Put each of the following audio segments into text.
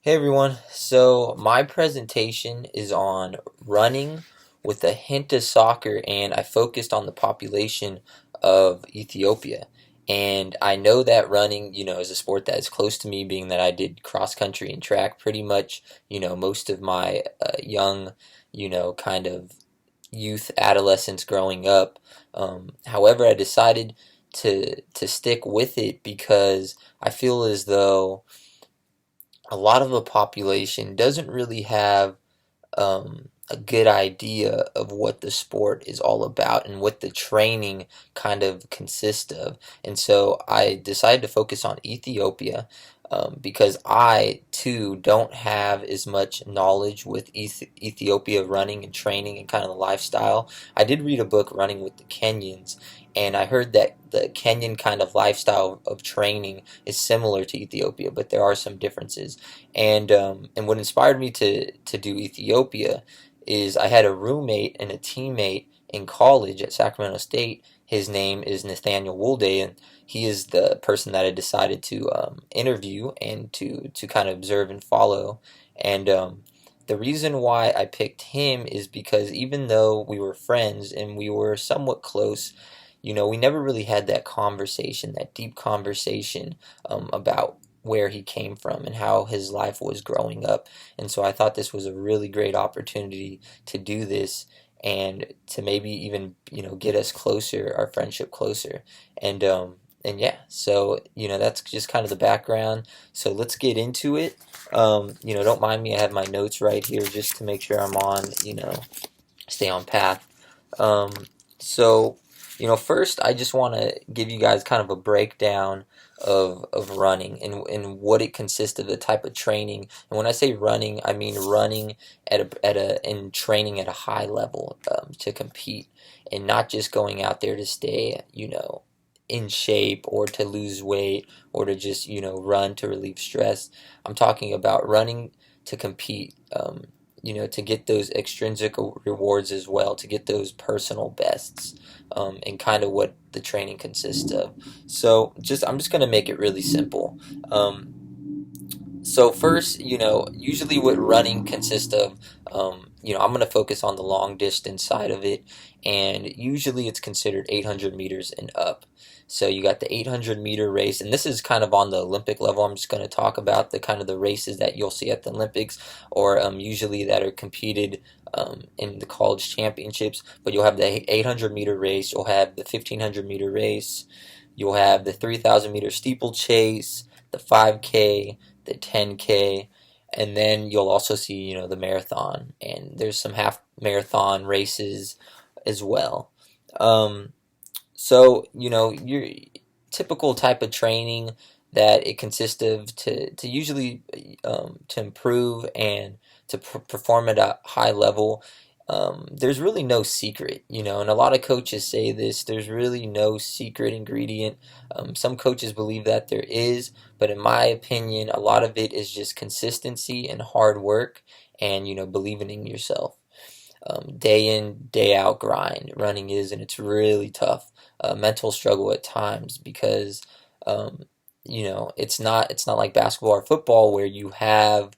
Hey everyone, so my presentation is on running with a hint of soccer, and I focused on the population of Ethiopia. And I know that running, is a sport that is close to me, being that I did cross country and track pretty much, most of my young, kind of youth, adolescence growing up. However, I decided to stick with it because I feel as though a lot of the population doesn't really have a good idea of what the sport is all about and what the training kind of consists of. And so I decided to focus on Ethiopia because I too don't have as much knowledge with Ethiopia running and training and kind of the lifestyle. I did read a book, Running with the Kenyans, and I heard that the Kenyan kind of lifestyle of training is similar to Ethiopia, but there are some differences. And what inspired me to do Ethiopia is I had a roommate and a teammate in college at Sacramento State. His name is Nathaniel Woolday, and he is the person that I decided to interview and to kind of observe and follow. And the reason why I picked him is because even though we were friends and we were somewhat close, we never really had that conversation, that deep conversation about where he came from and how his life was growing up. And so I thought this was a really great opportunity to do this and to maybe even, get us closer, our friendship closer. And yeah, so that's just kind of the background. So let's get into it. Don't mind me, I have my notes right here just to make sure I'm on, stay on path. Um, so, first I just want to give you guys kind of a breakdown of running and what it consists of, the type of training. And when I say running, I mean running and training at a high level to compete, and not just going out there to stay, in shape or to lose weight or to just, run to relieve stress. I'm talking about running to compete. To get those extrinsic rewards as well, to get those personal bests, and kind of what the training consists of. So I'm just going to make it really simple. So first, usually what running consists of, I'm going to focus on the long distance side of it, and usually it's considered 800 meters and up. So you got the 800-meter race, and this is kind of on the Olympic level. I'm just going to talk about the kind of the races that you'll see at the Olympics, or usually that are competed in the college championships. But you'll have the 800-meter race, you'll have the 1500-meter race, you'll have the 3000-meter steeplechase, the 5K, the 10K, and then you'll also see, the marathon, and there's some half marathon races as well. So, your typical type of training that it consists of to usually to improve and to perform at a high level. There's really no secret, and a lot of coaches say this, there's really no secret ingredient. Some coaches believe that there is, but in my opinion, a lot of it is just consistency and hard work and, believing in yourself. Day in, day out grind running is, and it's really tough. Mental struggle at times because, it's not like basketball or football where you have,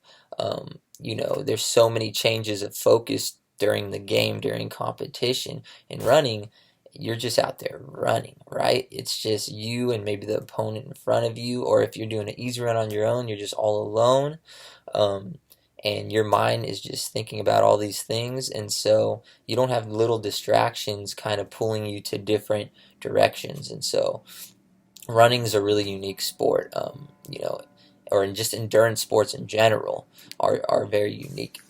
there's so many changes of focus during the game, during competition. In running, you're just out there running, right? It's just you and maybe the opponent in front of you, or if you're doing an easy run on your own, you're just all alone. Um, and your mind is just thinking about all these things, and so you don't have little distractions kind of pulling you to different directions. And so running is a really unique sport, or in just endurance sports in general are very unique.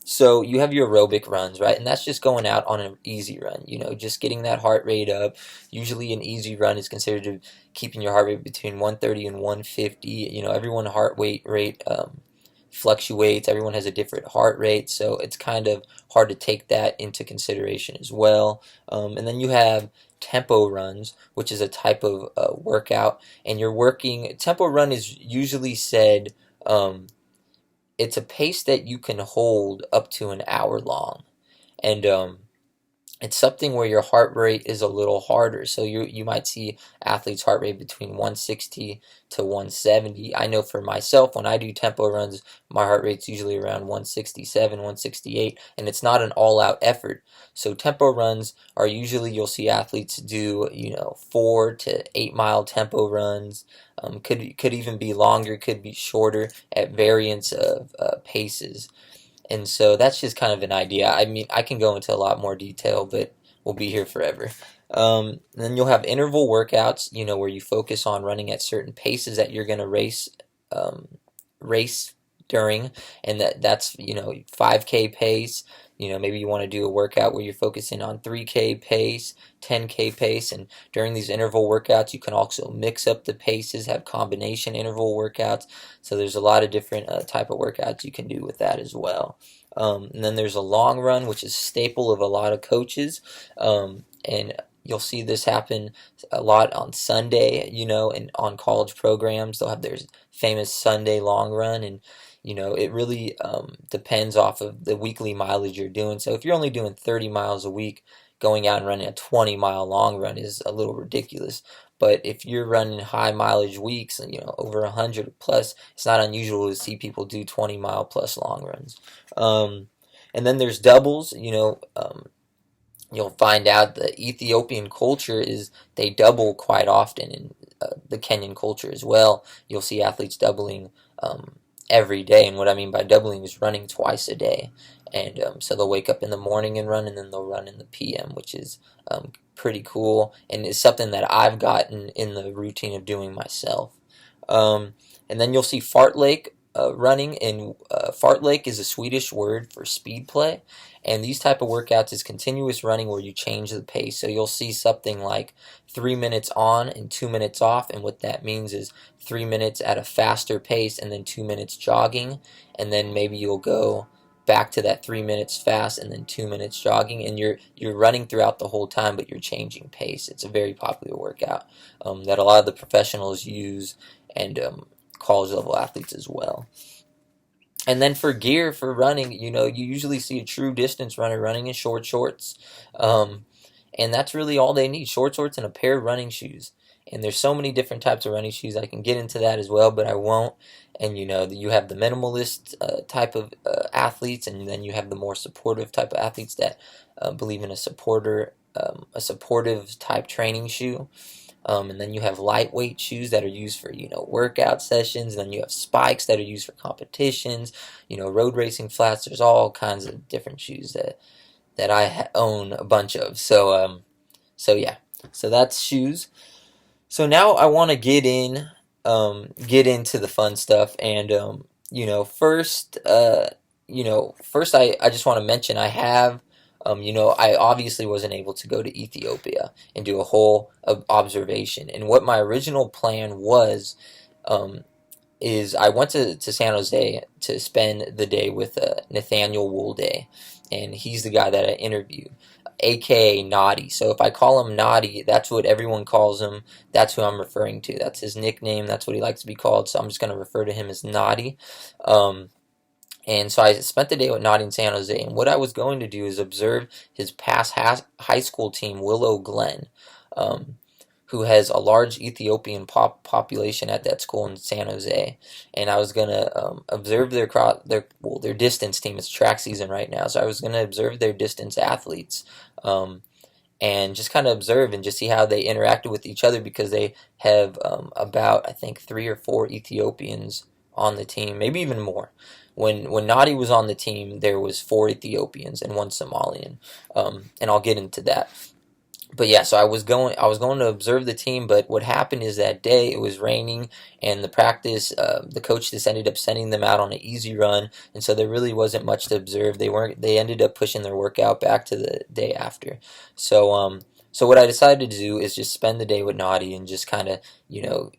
So you have your aerobic runs, right? And that's just going out on an easy run, just getting that heart rate up. Usually an easy run is considered to keeping your heart rate between 130 and 150. Everyone's heart rate fluctuates. Everyone has a different heart rate, so it's kind of hard to take that into consideration as well. And then you have tempo runs, which is a type of workout, and you're working. Tempo run is usually said, it's a pace that you can hold up to an hour long, and it's something where your heart rate is a little harder. So you might see athletes' heart rate between 160 to 170. I know for myself, when I do tempo runs, my heart rate's usually around 167, 168, and it's not an all-out effort. So tempo runs are usually, you'll see athletes do, 4 to 8 mile tempo runs. Could even be longer, could be shorter at variance of paces. And so that's just kind of an idea. I mean, I can go into a lot more detail, but we'll be here forever. Then you'll have interval workouts, where you focus on running at certain paces that you're going to um, race during, and that's 5K pace. Maybe you want to do a workout where you're focusing on 3K pace, 10K pace, and during these interval workouts, you can also mix up the paces, have combination interval workouts. So there's a lot of different type of workouts you can do with that as well. And then there's a long run, which is a staple of a lot of coaches, and you'll see this happen a lot on Sunday, and on college programs. They'll have their famous Sunday long run, and it really depends off of the weekly mileage you're doing. So if you're only doing 30 miles a week, going out and running a 20-mile long run is a little ridiculous. But if you're running high mileage weeks, and over 100 plus, it's not unusual to see people do 20-mile plus long runs. Um, and then there's doubles. You'll find out the Ethiopian culture is they double quite often, in the Kenyan culture as well. You'll see athletes doubling every day, and what I mean by doubling is running twice a day. And so they'll wake up in the morning and run, and then they'll run in the PM, which is pretty cool, and is something that I've gotten in the routine of doing myself. And then you'll see fartlek running, and fartlek is a Swedish word for speed play. And these type of workouts is continuous running where you change the pace. So you'll see something like 3 minutes on and 2 minutes off, and what that means is 3 minutes at a faster pace and then 2 minutes jogging, and then maybe you'll go back to that 3 minutes fast and then 2 minutes jogging, and you're running throughout the whole time, but you're changing pace. It's a very popular workout that a lot of the professionals use, and college level athletes as well. And then for gear for running, you usually see a true distance runner running in short shorts. Um, and that's really all they need, short shorts and a pair of running shoes. And there's so many different types of running shoes. I can get into that as well, but I won't. And you have the minimalist type of athletes, and then you have the more supportive type of athletes that believe in a supportive type training shoe. And then you have lightweight shoes that are used for, workout sessions. And then you have spikes that are used for competitions, road racing flats. There's all kinds of different shoes that I own a bunch of. So yeah, so that's shoes. So now I want to get into the fun stuff, and first I just want to mention I have. I obviously wasn't able to go to Ethiopia and do a whole observation. And what my original plan was, is I went to San Jose to spend the day with Nathaniel Woolday, and he's the guy that I interviewed, aka Naughty. So if I call him Naughty, that's what everyone calls him. That's who I'm referring to. That's his nickname. That's what he likes to be called. So I'm just going to refer to him as Naughty. And so I spent the day with Naughty in San Jose, and what I was going to do is observe his past high school team, Willow Glen, who has a large Ethiopian population at that school in San Jose. And I was going to observe their distance team. It's track season right now, so I was going to observe their distance athletes, and just kind of observe and just see how they interacted with each other, because they have about, I think, 3 or 4 Ethiopians on the team, maybe even more. When Nadi was on the team, there was 4 Ethiopians and 1 Somalian, and I'll get into that. But yeah, so I was going to observe the team, but what happened is that day it was raining, and the coach just ended up sending them out on an easy run, and so there really wasn't much to observe. They ended up pushing their workout back to the day after. So what I decided to do is just spend the day with Nadi and just kind of,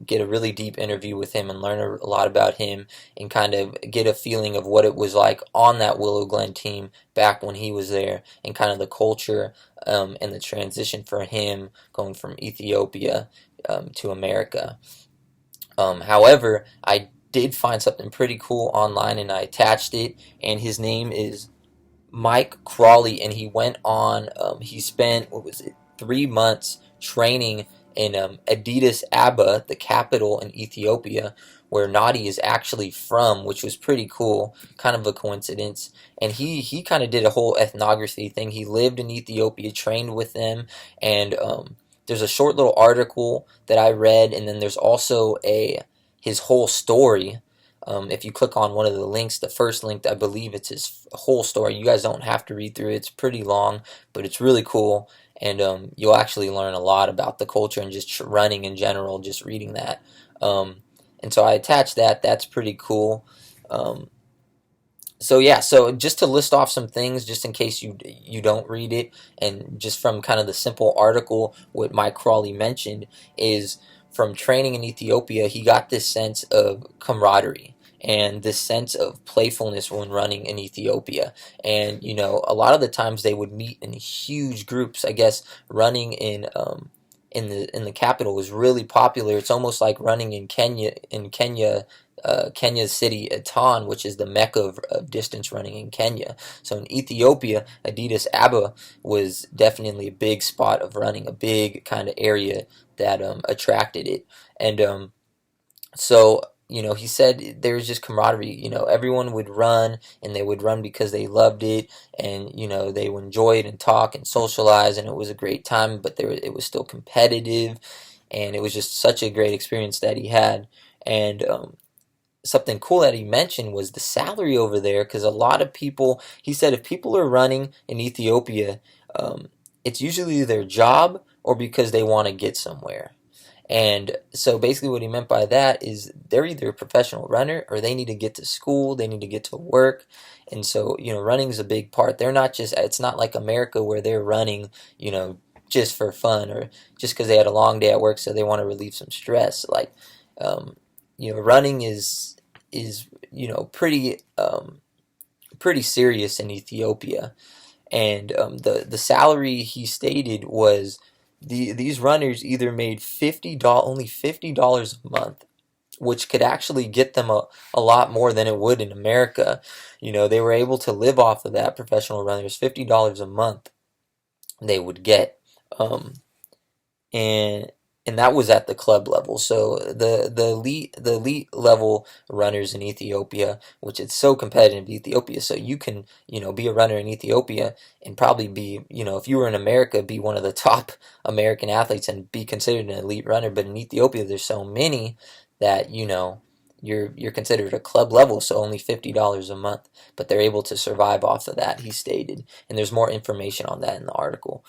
get a really deep interview with him and learn a lot about him, and kind of get a feeling of what it was like on that Willow Glen team back when he was there, and kind of the culture, and the transition for him going from Ethiopia to America. However, I did find something pretty cool online, and I attached it, and his name is Mike Crawley, and he went on. He spent, what was it, 3 months training in Addis Ababa, the capital in Ethiopia, where Nadi is actually from, which was pretty cool, kind of a coincidence. And he kind of did a whole ethnography thing. He lived in Ethiopia, trained with them, and there's a short little article that I read, and then there's also a his whole story. If you click on one of the links, the first link, I believe it's his whole story. You guys don't have to read through it. It's pretty long, but it's really cool. And you'll actually learn a lot about the culture and just running in general, just reading that. Um, and so I attached that. That's pretty cool. Um, so yeah, so just to list off some things, just in case you don't read it, and just from kind of the simple article, what Mike Crawley mentioned is from training in Ethiopia, he got this sense of camaraderie and this sense of playfulness when running in Ethiopia. And a lot of the times they would meet in huge groups. I guess running in the capital was really popular. It's almost like running in Kenya. Kenya's city, Eton, which is the mecca of distance running in Kenya. So in Ethiopia, Addis Ababa was definitely a big spot of running, a big kind of area that attracted it. And so he said there was just camaraderie. Everyone would run, and they would run because they loved it, and they would enjoy it and talk and socialize, and it was a great time. But it was still competitive, and it was just such a great experience that he had. And something cool that he mentioned was the salary over there, because a lot of people, he said, if people are running in Ethiopia, um, it's usually their job or because they want to get somewhere. And so basically what he meant by that is they're either a professional runner or they need to get to school, they need to get to work. And so, running is a big part. They're not just, it's not like America where they're running, just for fun or just because they had a long day at work so they want to relieve some stress. Like, um, running is pretty serious in Ethiopia. And the salary he stated was these runners either made only $50 a month, which could actually get them a lot more than it would in America. They were able to live off of that. Professional runners, $50 a month they would get. Um, and and that was at the club level. So the elite level runners in Ethiopia, which it's so competitive in Ethiopia, so you can be a runner in Ethiopia and probably be if you were in America, be one of the top American athletes and be considered an elite runner. But in Ethiopia, there's so many that you're considered a club level, so only $50 a month, but they're able to survive off of that, he stated. And there's more information on that in the article.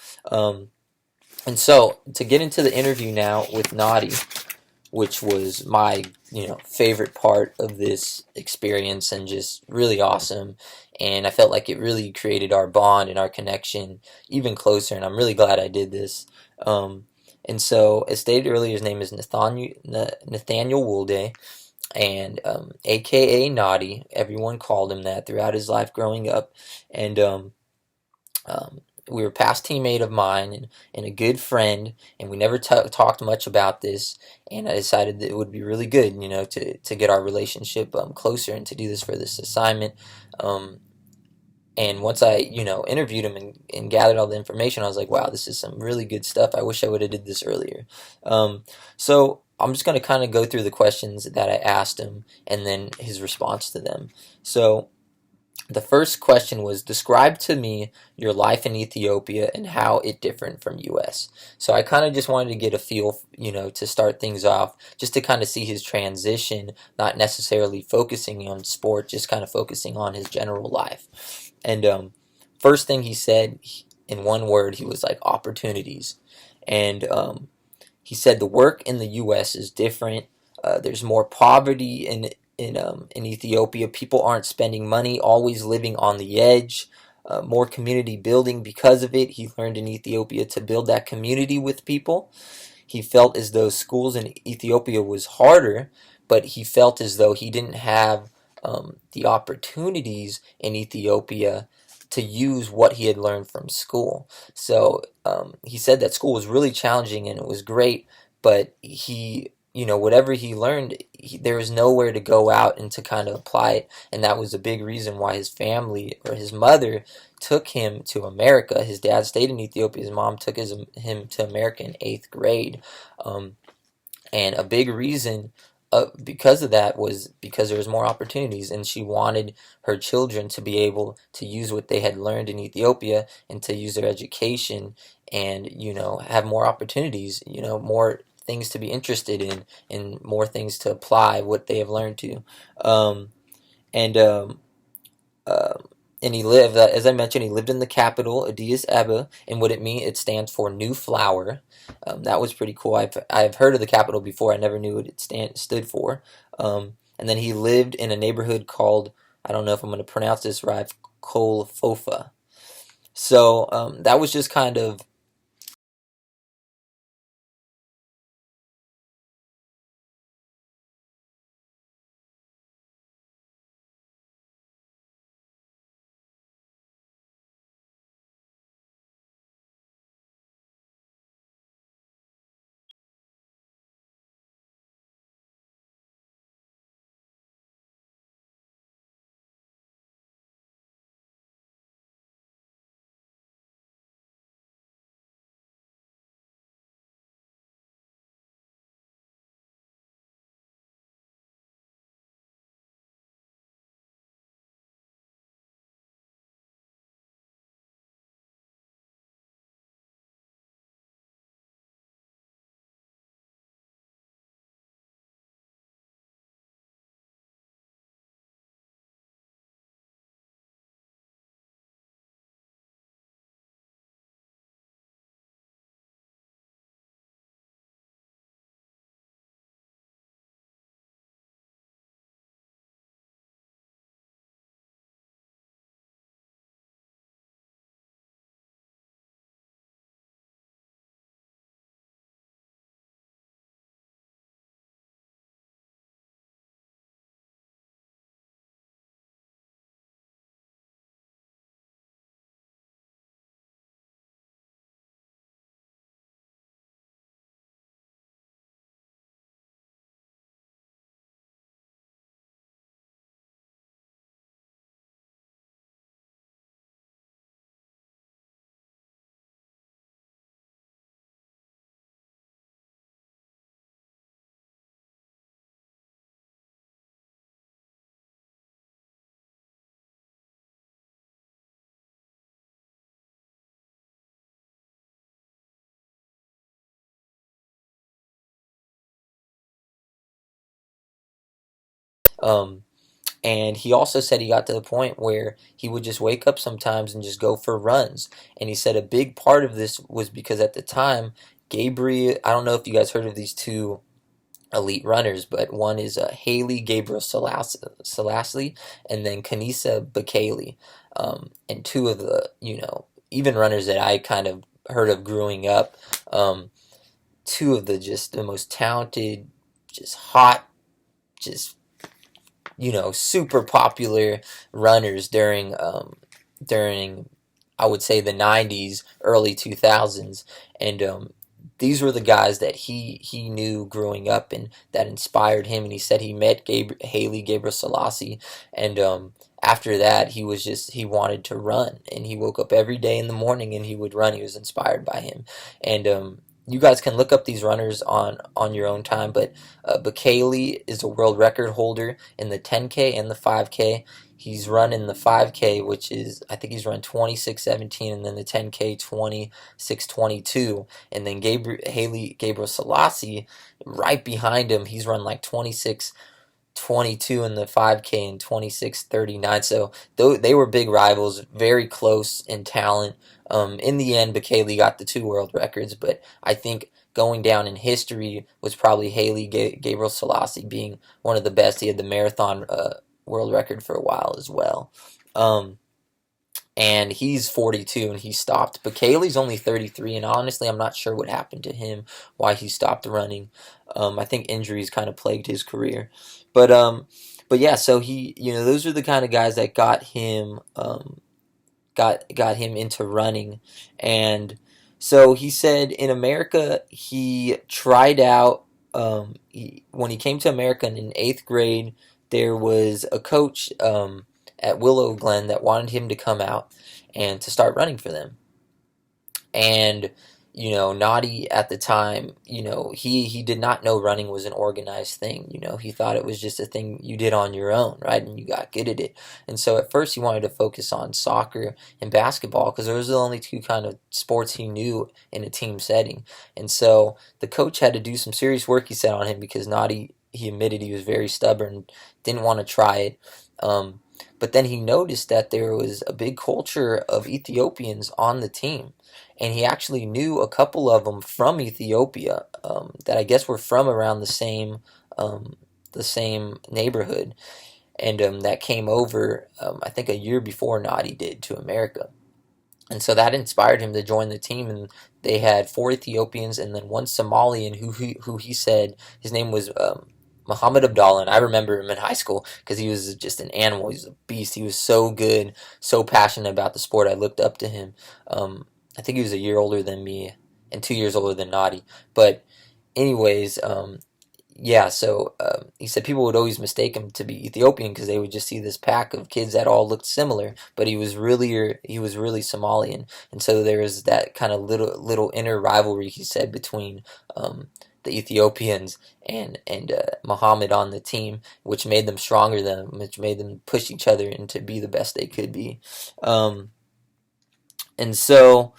And so, to get into the interview now with Nadi, which was my, favorite part of this experience and just really awesome. And I felt like it really created our bond and our connection even closer, and I'm really glad I did this. And so, as stated earlier, his name is Nathaniel Woolday, and AKA Nadi. Everyone called him that throughout his life growing up. And we were a past teammate of mine and a good friend, and we never talked much about this. And I decided that it would be really good, to get our relationship closer and to do this for this assignment. Um, and once I, interviewed him and gathered all the information, I was like, wow, this is some really good stuff. I wish I would have did this earlier. So I'm just going to kind of go through the questions that I asked him and then his response to them. So the first question was, describe to me your life in Ethiopia and how it differed from US. So I kind of just wanted to get a feel, to start things off, just to kind of see his transition, not necessarily focusing on sport, just kind of focusing on his general life. And first thing he said, in one word, he was like opportunities. And he said the work in the U.S. is different. There's more poverty in Ethiopia. People aren't spending money, always living on the edge. More community building because of it. He learned in Ethiopia to build that community with people. He felt as though schools in Ethiopia was harder, but he felt as though he didn't have the opportunities in Ethiopia to use what he had learned from school. So he said that school was really challenging and it was great, but he whatever he learned, there was nowhere to go out and to kind of apply it, and that was a big reason why his family or his mother took him to America. His dad stayed in Ethiopia. His mom took him to America in eighth grade. Um, and a big reason because of that was because there was more opportunities, and she wanted her children to be able to use what they had learned in Ethiopia and to use their education and have more opportunities, more things to be interested in and more things to apply what they have learned to. Um, and uh, and he lived, as I mentioned, he lived in the capital, Addis Ababa, and what it means, it stands for New Flower. That was pretty cool. I've heard of the capital before. I never knew what it stood for. And then he lived in a neighborhood called, I don't know if I'm going to pronounce this right, Kolfofa. So that was just kind of um, and he also said he got to the point where he would just wake up sometimes and just go for runs. And he said a big part of this was because at the time, Gabriel, I don't know if you guys heard of these two elite runners, but one is Haley Gabriel Selassie and then Kanisa Bekele. And two of the, even runners that I kind of heard of growing up, two of the just the most talented, just hot, just super popular runners during I would say the 90s, early 2000s, and these were the guys that he knew growing up and that inspired him. And he said he met Haley Gabriel Selassie, and after that he wanted to run, and he woke up every day in the morning and he would run. He was inspired by him, and you guys can look up these runners on your own time, but Bekele is a world record holder in the 10K and the 5K. He's run in the 5K, which is, I think he's run 26:17, and then the 10K 26:22. And then Haley Gabriel Selassie, right behind him, he's run like 26:22 in the 5K and 26:39. So they were big rivals, very close in talent. In the end, Bekele got the two world records, but I think going down in history was probably Haley Gabriel Selassie being one of the best. He had the marathon world record for a while as well. Um, and he's 42 and he stopped. Bekele's only 33, and honestly, I'm not sure what happened to him, why he stopped running. I think injuries kind of plagued his career, but yeah. So those are the kind of guys that got him into running, and so he said in America he tried out. when he came to America in eighth grade, there was a coach at Willow Glen that wanted him to come out and to start running for them. And Noddy at the time, he did not know running was an organized thing. He thought it was just a thing you did on your own, right? And you got good at it. And so at first he wanted to focus on soccer and basketball because those were the only two kind of sports he knew in a team setting. And so the coach had to do some serious work, he said, on him because Noddy, he admitted he was very stubborn, didn't want to try it. But then he noticed that there was a big culture of Ethiopians on the team, and he actually knew a couple of them from Ethiopia, that I guess were from around the same neighborhood, and that came over, I think a year before Nadi did, to America. And so that inspired him to join the team, and they had four Ethiopians and then one Somalian who he said his name was Muhammad Abdallah, and I remember him in high school because he was just an animal. He was a beast. He was so good, so passionate about the sport. I looked up to him. I think he was a year older than me and 2 years older than Nadi. But anyways, yeah, so he said people would always mistake him to be Ethiopian because they would just see this pack of kids that all looked similar, but he was really Somalian, and so there was that kind of little inner rivalry, he said, between the Ethiopians and Muhammad on the team, which made them stronger than which made them push each other and to be the best they could be. And so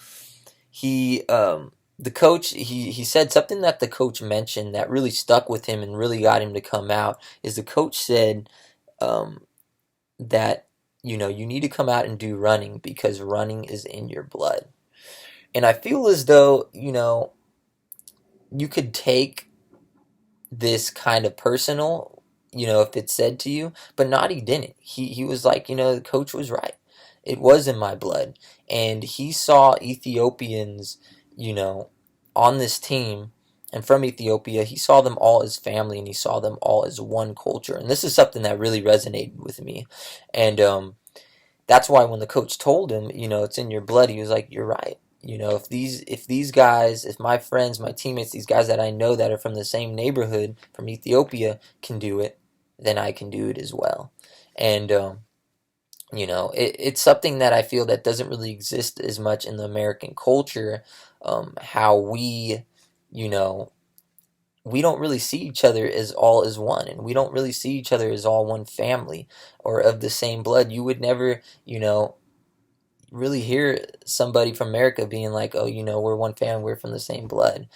the coach, he said something that the coach mentioned that really stuck with him and really got him to come out, is the coach said that you need to come out and do running because running is in your blood. And I feel as though you could take this kind of personal, if it's said to you, but Nadi didn't. He was like, the coach was right. It was in my blood. And he saw Ethiopians, on this team, and from Ethiopia, he saw them all as family, and he saw them all as one culture. And this is something that really resonated with me. And that's why when the coach told him, it's in your blood, he was like, you're right. If these guys, if my friends, my teammates, these guys that I know that are from the same neighborhood from Ethiopia can do it, then I can do it as well. And it's something that I feel that doesn't really exist as much in the American culture. How you know, we don't really see each other as all as one, and we don't really see each other as all one family or of the same blood. You would never, really hear somebody from America being like, oh, we're one family, we're from the same blood.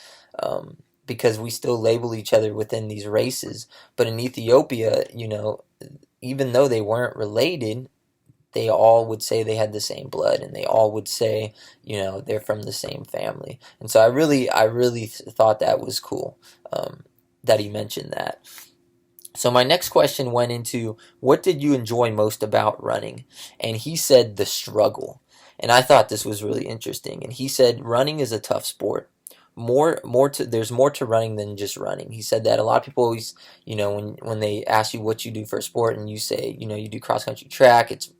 Because we still label each other within these races. But in Ethiopia, even though they weren't related, they all would say they had the same blood, and they all would say, they're from the same family. And so I really thought that was cool, that he mentioned that. So my next question went into, what did you enjoy most about running? And he said the struggle. And I thought this was really interesting. And he said running is a tough sport. There's more to running than just running. He said that a lot of people always, when they ask you what you do for a sport and you say, you do cross country track, it's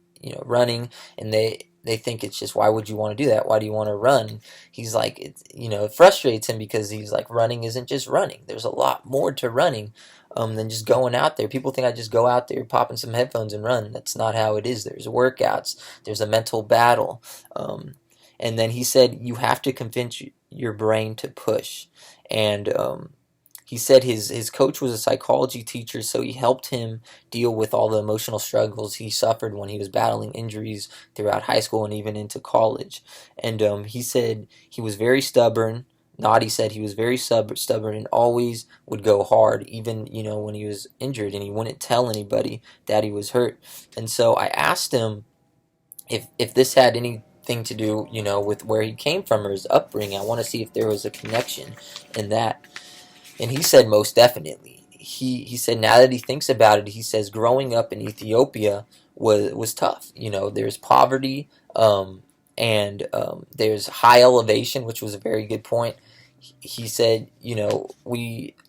running, and they think it's just, why would you want to do that? Why do you want to run? He's like, it frustrates him because he's like, running isn't just running. There's a lot more to running than just going out there. People think I just go out there, popping some headphones and run. That's not how it is. There's workouts. There's a mental battle. And then he said you have to convince your brain to push. And he said his coach was a psychology teacher, so he helped him deal with all the emotional struggles he suffered when he was battling injuries throughout high school and even into college. And he said he was very stubborn. Nadi said he was very stubborn and always would go hard, even when he was injured, and he wouldn't tell anybody that he was hurt. And so I asked him if this had anything to do, with where he came from or his upbringing. I want to see if there was a connection in that. And he said most definitely. He said now that he thinks about it, he says growing up in Ethiopia was tough. There's poverty, and there's high elevation, which was a very good point. He said,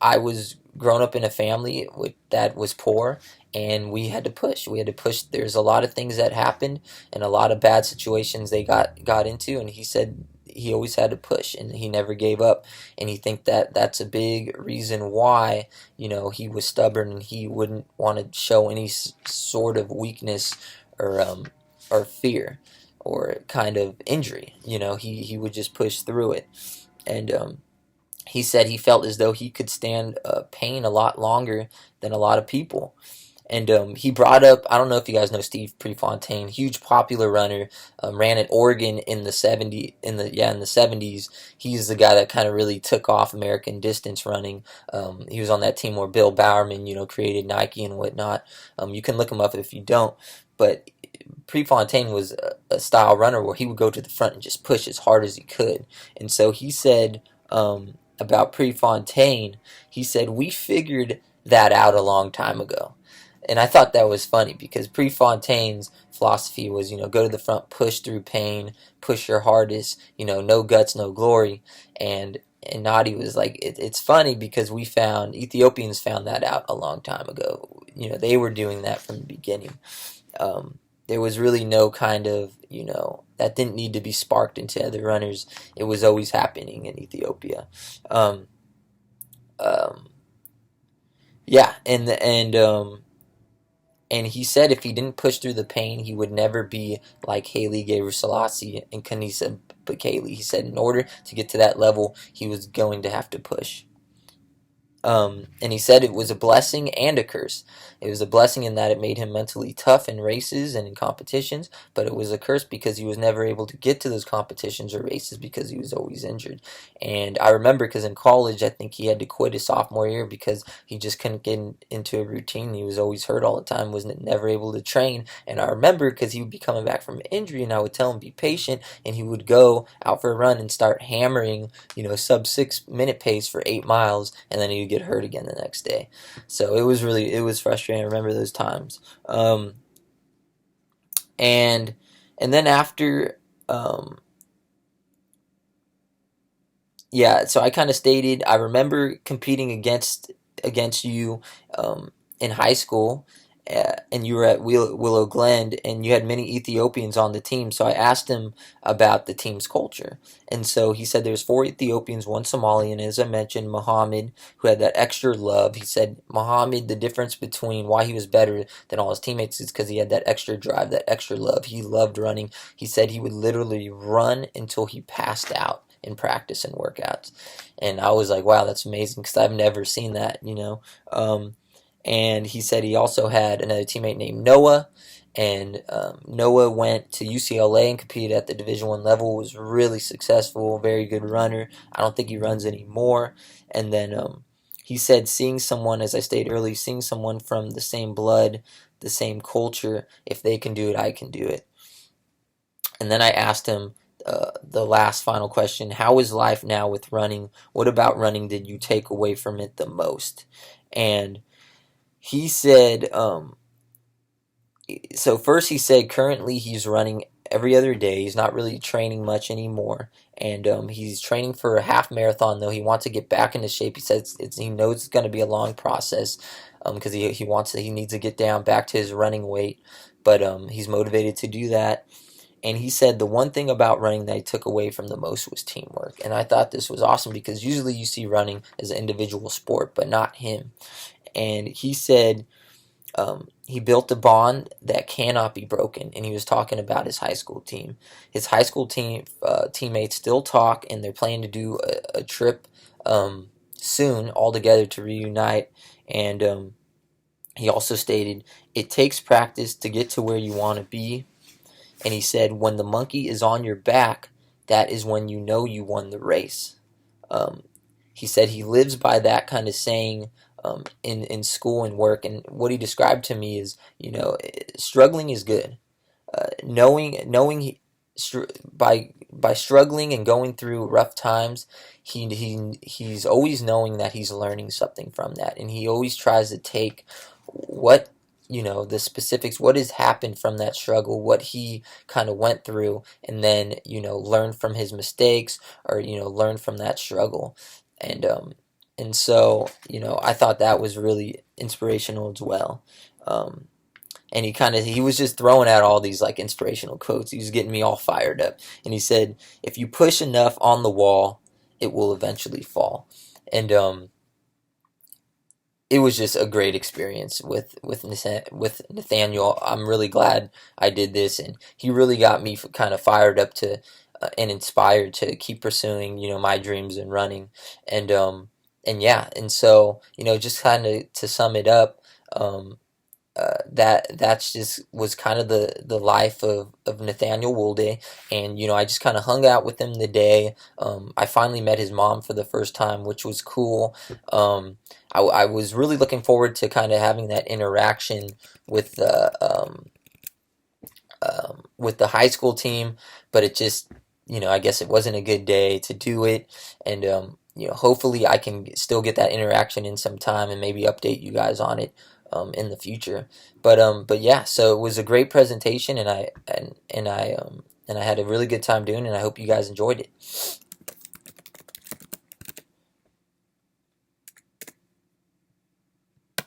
I was grown up in a family that was poor, and we had to push. We had to push. There's a lot of things that happened, and a lot of bad situations they got into. And he said he always had to push, and he never gave up. And he think that that's a big reason why, he was stubborn, and he wouldn't want to show any sort of weakness or fear or kind of injury. He would just push through it. And he said he felt as though he could stand pain a lot longer than a lot of people. And he brought up, I don't know if you guys know Steve Prefontaine, huge popular runner, ran at Oregon in the '70s. He's the guy that kind of really took off American distance running. He was on that team where Bill Bowerman, created Nike and whatnot. You can look him up if you don't, but Prefontaine was a style runner where he would go to the front and just push as hard as he could. And so he said about Prefontaine, he said, we figured that out a long time ago. And I thought that was funny because Prefontaine's philosophy was, go to the front, push through pain, push your hardest, no guts, no glory. And Nadi was like, it's funny because Ethiopians found that out a long time ago. They were doing that from the beginning. There was really no kind of, that didn't need to be sparked into other runners. It was always happening in Ethiopia. Yeah, and he said if he didn't push through the pain, he would never be like Haile Gebrselassie and Kanisa Bekele. He said in order to get to that level, he was going to have to push. And he said it was a blessing and a curse. It was a blessing in that it made him mentally tough in races and in competitions, but it was a curse because he was never able to get to those competitions or races because he was always injured. And I remember because in college, I think he had to quit his sophomore year because he just couldn't get into a routine. He was always hurt all the time, was never able to train. And I remember because he would be coming back from an injury, and I would tell him be patient, and he would go out for a run and start hammering, sub 6 minute pace for 8 miles, and then he would get hurt again the next day. So it was frustrating. I remember those times. And then after, so I kind of stated I remember competing against you in high school, and you were at Willow Glen, and you had many Ethiopians on the team. So I asked him about the team's culture, and so he said there's 4 Ethiopians, 1 Somali, and as I mentioned, Muhammad, who had that extra love. He said Muhammad, the difference between why he was better than all his teammates is because he had that extra drive, that extra love. He loved running. He said he would literally run until he passed out in practice and workouts. And I was like, wow, that's amazing because I've never seen that, And he said he also had another teammate named Noah, and Noah went to UCLA and competed at the Division I level, was really successful, very good runner. I don't think he runs anymore. And then he said seeing someone, as I stated earlier, seeing someone from the same blood, the same culture, if they can do it, I can do it. And then I asked him the last final question, how is life now with running? What about running did you take away from it the most? And he said, so first he said currently he's running every other day. He's not really training much anymore. And he's training for a half marathon, though he wants to get back into shape. He says he knows it's going to be a long process because he needs to get down back to his running weight. But he's motivated to do that. And he said the one thing about running that he took away from the most was teamwork. And I thought this was awesome because usually you see running as an individual sport, but not him. And he said he built a bond that cannot be broken. And he was talking about his high school team. His high school teammates still talk, and they're planning to do a trip soon all together to reunite. And he also stated, it takes practice to get to where you want to be. And he said, when the monkey is on your back, that is when you know you won the race. He said he lives by that kind of saying in school and work. And what he described to me is, struggling is good. By struggling and going through rough times, he's always knowing that he's learning something from that. And he always tries to take what the specifics, what has happened from that struggle, what he kind of went through, and then, learn from his mistakes or, learn from that struggle. And so, I thought that was really inspirational as well. and he was just throwing out all these like inspirational quotes. He was getting me all fired up, and he said, "If you push enough on the wall, it will eventually fall." And it was just a great experience with Nathaniel. I'm really glad I did this, and he really got me kind of fired up to and inspired to keep pursuing, my dreams in running, and yeah, and so, just kind of to sum it up, um, that's just was kind of the life of Nathaniel Woolday. And I just kind of hung out with him the day. I finally met his mom for the first time, which was cool. I was really looking forward to kind of having that interaction with with the high school team, but it just, I guess it wasn't a good day to do it. And hopefully I can still get that interaction in some time and maybe update you guys on it in the future. But yeah, so it was a great presentation, and I had a really good time doing it, and I hope you guys enjoyed it.